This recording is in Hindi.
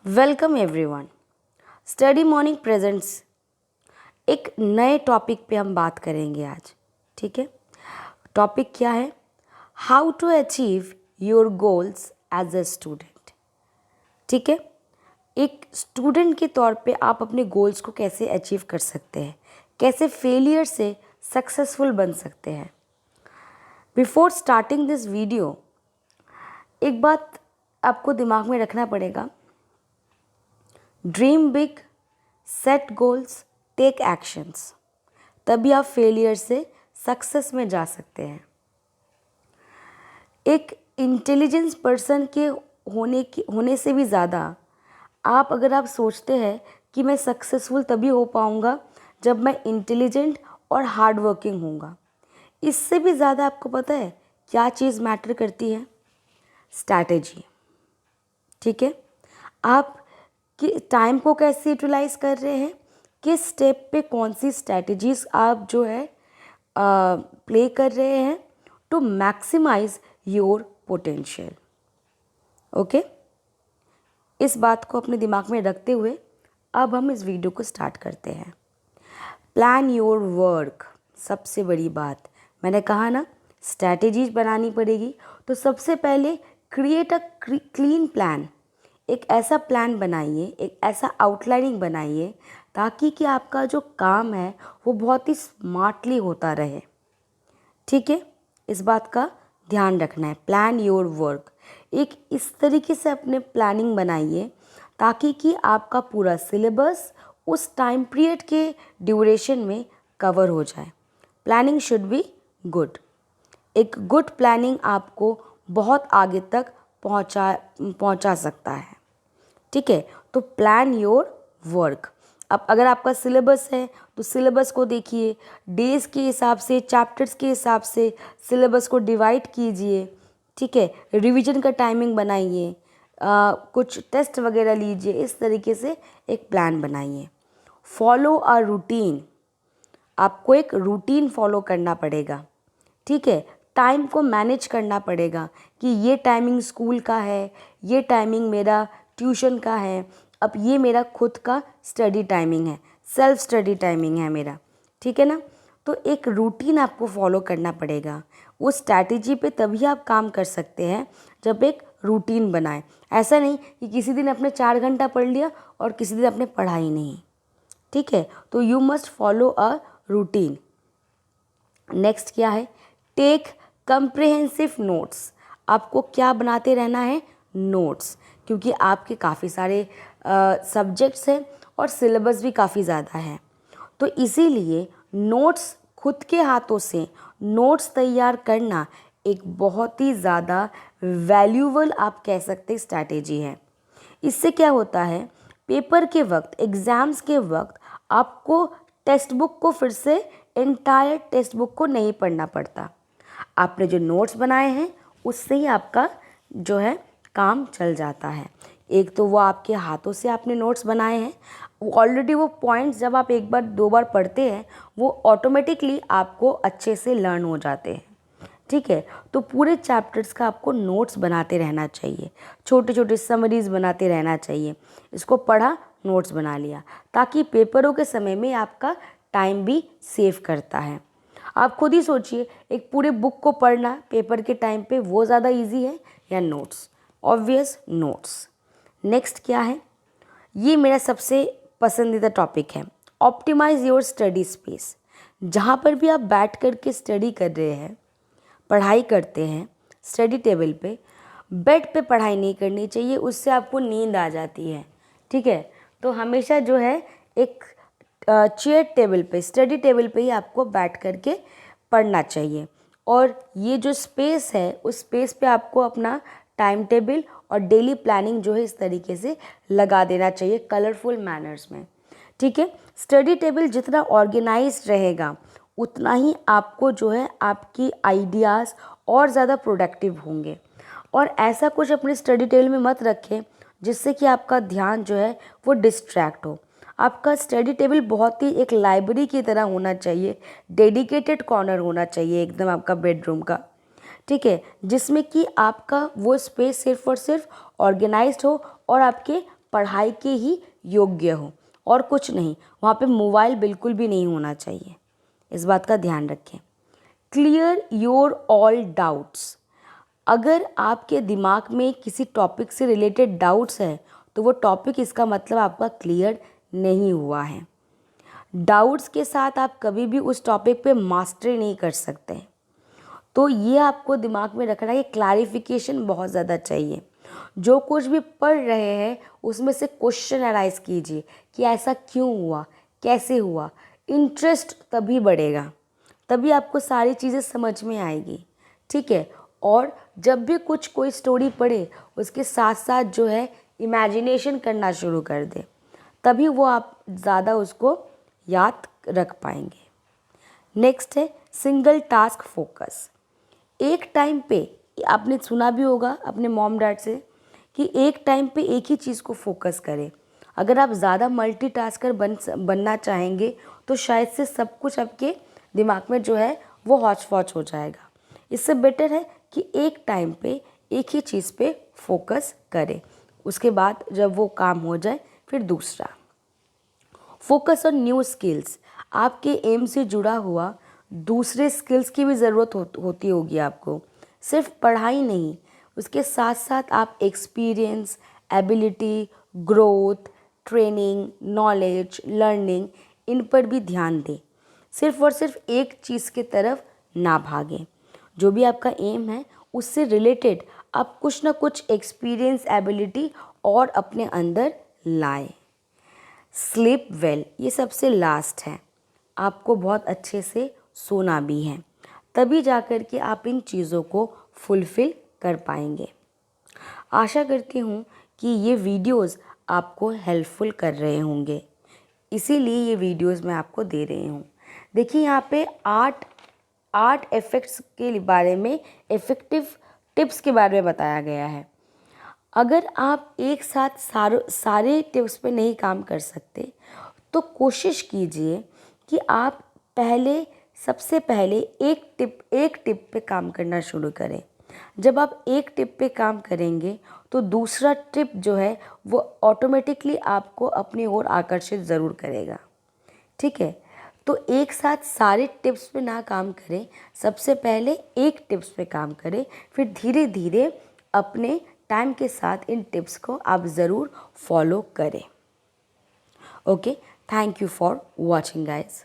Welcome everyone. Study morning presents एक नए टॉपिक पे हम बात करेंगे आज। ठीक है, टॉपिक क्या है? How to achieve your goals as a student. ठीक है, एक स्टूडेंट के तौर पे आप अपने गोल्स को कैसे अचीव कर सकते हैं, कैसे फेलियर से सक्सेसफुल बन सकते हैं। बिफोर स्टार्टिंग दिस वीडियो एक बात आपको दिमाग में रखना पड़ेगा। Dream big, set goals, take actions, तभी आप फेलियर से सक्सेस में जा सकते हैं। एक इंटेलिजेंस पर्सन के होने से भी ज़्यादा अगर आप सोचते हैं कि मैं सक्सेसफुल तभी हो पाऊँगा जब मैं इंटेलिजेंट और हार्ड वर्किंग होऊंगा, इससे भी ज़्यादा आपको पता है क्या चीज़ मैटर करती है? स्ट्रैटेजी। ठीक है, आप कि टाइम को कैसे यूटिलाइज कर रहे हैं, किस स्टेप पे कौन सी स्ट्रैटेजीज आप जो है प्ले कर रहे हैं to maximise your potential. Okay, इस बात को अपने दिमाग में रखते हुए अब हम इस वीडियो को स्टार्ट करते हैं। Plan your work. सबसे बड़ी बात मैंने कहा ना, स्ट्रैटेजीज बनानी पड़ेगी। तो सबसे पहले क्रिएट अ क्लीन प्लान। एक ऐसा प्लान बनाइए, एक ऐसा आउटलाइनिंग बनाइए ताकि कि आपका जो काम है वो बहुत ही स्मार्टली होता रहे। ठीक है, इस बात का ध्यान रखना है। प्लान योर वर्क, एक इस तरीके से अपने प्लानिंग बनाइए ताकि कि आपका पूरा सिलेबस उस टाइम पीरियड के ड्यूरेशन में कवर हो जाए। Planning should be good. एक गुड प्लानिंग आपको बहुत आगे तक पहुंचा सकता है। ठीक है, तो प्लान योर वर्क। अब अगर आपका सिलेबस है तो सिलेबस को देखिए, डेज के हिसाब से, चैप्टर्स के हिसाब से सिलेबस को डिवाइड कीजिए। ठीक है, रिवीजन का टाइमिंग बनाइए, कुछ टेस्ट वगैरह लीजिए। इस तरीके से एक प्लान बनाइए। Follow a routine. आपको एक रूटीन फॉलो करना पड़ेगा। ठीक है, टाइम को मैनेज करना पड़ेगा कि ये टाइमिंग स्कूल का है, ये टाइमिंग मेरा ट्यूशन का है, अब ये मेरा खुद का स्टडी टाइमिंग है, सेल्फ स्टडी टाइमिंग है मेरा। ठीक है ना, तो एक रूटीन आपको फॉलो करना पड़ेगा। उस स्ट्रैटेजी पे तभी आप काम कर सकते हैं जब एक रूटीन बनाएं। ऐसा नहीं कि किसी दिन आपने 4 घंटा पढ़ लिया और किसी दिन आपने पढ़ा ही नहीं। ठीक है, तो you must follow a routine. Next क्या है? Take comprehensive notes. आपको क्या बनाते रहना है? नोट्स, क्योंकि आपके काफ़ी सारे सब्जेक्ट्स हैं और सिलेबस भी काफ़ी ज़्यादा है। तो इसीलिए नोट्स, खुद के हाथों से नोट्स तैयार करना एक बहुत ही ज़्यादा वैल्यूबल, आप कह सकते स्ट्रैटेजी है। इससे क्या होता है, पेपर के वक्त, एग्ज़ाम्स के वक्त आपको टेक्स्ट बुक को फिर से, एंटायर टेक्स्ट बुक को नहीं पढ़ना पड़ता। आपने जो नोट्स बनाए हैं उससे ही आपका जो है काम चल जाता है। एक तो वो आपके हाथों से आपने नोट्स बनाए हैं, ऑलरेडी वो पॉइंट्स जब आप एक बार 2 बार पढ़ते हैं वो ऑटोमेटिकली आपको अच्छे से लर्न हो जाते हैं। ठीक है, तो पूरे चैप्टर्स का आपको नोट्स बनाते रहना चाहिए, छोटे छोटे समरीज बनाते रहना चाहिए। इसको पढ़ा, नोट्स बना लिया, ताकि पेपरों के समय में आपका टाइम भी सेव करता है। आप खुद ही सोचिए, एक पूरे बुक को पढ़ना पेपर के टाइम पे वो ज़्यादा इजी है या नोट्स? Obvious notes. नेक्स्ट क्या है? ये मेरा सबसे पसंदीदा टॉपिक है, ऑप्टिमाइज़ योर स्टडी स्पेस। जहाँ पर भी आप बैठ कर के स्टडी कर रहे हैं, पढ़ाई करते हैं, स्टडी टेबल पे, बेड पे पढ़ाई नहीं करनी चाहिए, उससे आपको नींद आ जाती है। ठीक है, तो हमेशा जो है एक चेयर टेबल पे, स्टडी टेबल पे ही आपको बैठ कर के पढ़ना चाहिए। और ये जो स्पेस है उस स्पेस पे आपको अपना टाइम टेबल और डेली प्लानिंग जो है इस तरीके से लगा देना चाहिए, कलरफुल मैनर्स में। ठीक है, स्टडी टेबल जितना ऑर्गेनाइज्ड रहेगा उतना ही आपको जो है आपकी आइडियाज़ और ज़्यादा प्रोडक्टिव होंगे। और ऐसा कुछ अपने स्टडी टेबल में मत रखें जिससे कि आपका ध्यान जो है वो डिस्ट्रैक्ट हो। आपका स्टडी टेबल बहुत ही एक लाइब्रेरी की तरह होना चाहिए, डेडिकेटेड कॉर्नर होना चाहिए एकदम आपका बेडरूम का। ठीक है, जिसमें कि आपका वो स्पेस सिर्फ और सिर्फ ऑर्गेनाइज्ड हो और आपके पढ़ाई के ही योग्य हो और कुछ नहीं। वहाँ पे मोबाइल बिल्कुल भी नहीं होना चाहिए, इस बात का ध्यान रखें। Clear your all doubts. अगर आपके दिमाग में किसी टॉपिक से रिलेटेड डाउट्स है तो वो टॉपिक, इसका मतलब आपका क्लियर नहीं हुआ है। डाउट्स के साथ आप कभी भी उस टॉपिक पे मास्टरी नहीं कर सकते। तो ये आपको दिमाग में रखना है कि क्लैरिफिकेशन बहुत ज़्यादा चाहिए। जो कुछ भी पढ़ रहे हैं उसमें से क्वेश्चन अराइज कीजिए कि ऐसा क्यों हुआ, कैसे हुआ। इंटरेस्ट तभी बढ़ेगा, तभी आपको सारी चीज़ें समझ में आएगी, ठीक है। और जब भी कोई स्टोरी पढ़े उसके साथ साथ जो है इमेजिनेशन करना शुरू कर दे, तभी वो आप ज़्यादा उसको याद रख पाएंगे। नेक्स्ट है सिंगल टास्क फोकस। एक टाइम पे, आपने सुना भी होगा अपने मॉम डैड से कि एक टाइम पे एक ही चीज़ को फोकस करें। अगर आप ज़्यादा मल्टीटास्कर बनना चाहेंगे तो शायद से सब कुछ आपके दिमाग में जो है वो हौच पौच हो जाएगा। इससे बेटर है कि एक टाइम पे एक ही चीज़ पे फोकस करें, उसके बाद जब वो काम हो जाए फिर दूसरा। Focus on new skills. आपके एम से जुड़ा हुआ दूसरे स्किल्स की भी ज़रूरत होती होगी आपको। सिर्फ पढ़ाई नहीं, उसके साथ साथ आप experience, ability, growth, training, knowledge, learning, इन पर भी ध्यान दें। सिर्फ और सिर्फ एक चीज़ की तरफ ना भागें। जो भी आपका एम है उससे रिलेटेड आप कुछ ना कुछ एक्सपीरियंस, एबिलिटी और अपने अंदर लाएं। स्लीप वेल, ये सबसे लास्ट है। आपको बहुत अच्छे से सोना भी है, तभी जाकर के आप इन चीज़ों को फुलफ़िल कर पाएंगे। आशा करती हूँ कि ये वीडियोस आपको हेल्पफुल कर रहे होंगे, इसीलिए ये वीडियोस मैं आपको दे रही हूँ। देखिए यहाँ पे 8 इफ़ेक्ट्स के बारे में, इफ़ेक्टिव टिप्स के बारे में बताया गया है। अगर आप एक साथ सारे टिप्स पे नहीं काम कर सकते तो कोशिश कीजिए कि आप सबसे पहले एक टिप पे काम करना शुरू करें। जब आप एक टिप पे काम करेंगे तो दूसरा टिप जो है वो ऑटोमेटिकली आपको अपनी ओर आकर्षित ज़रूर करेगा, ठीक है। तो एक साथ सारे टिप्स पे ना काम करें, सबसे पहले एक टिप्स पे काम करें, फिर धीरे धीरे अपने टाइम के साथ इन टिप्स को आप ज़रूर फॉलो करें। Okay, thank you for watching guys.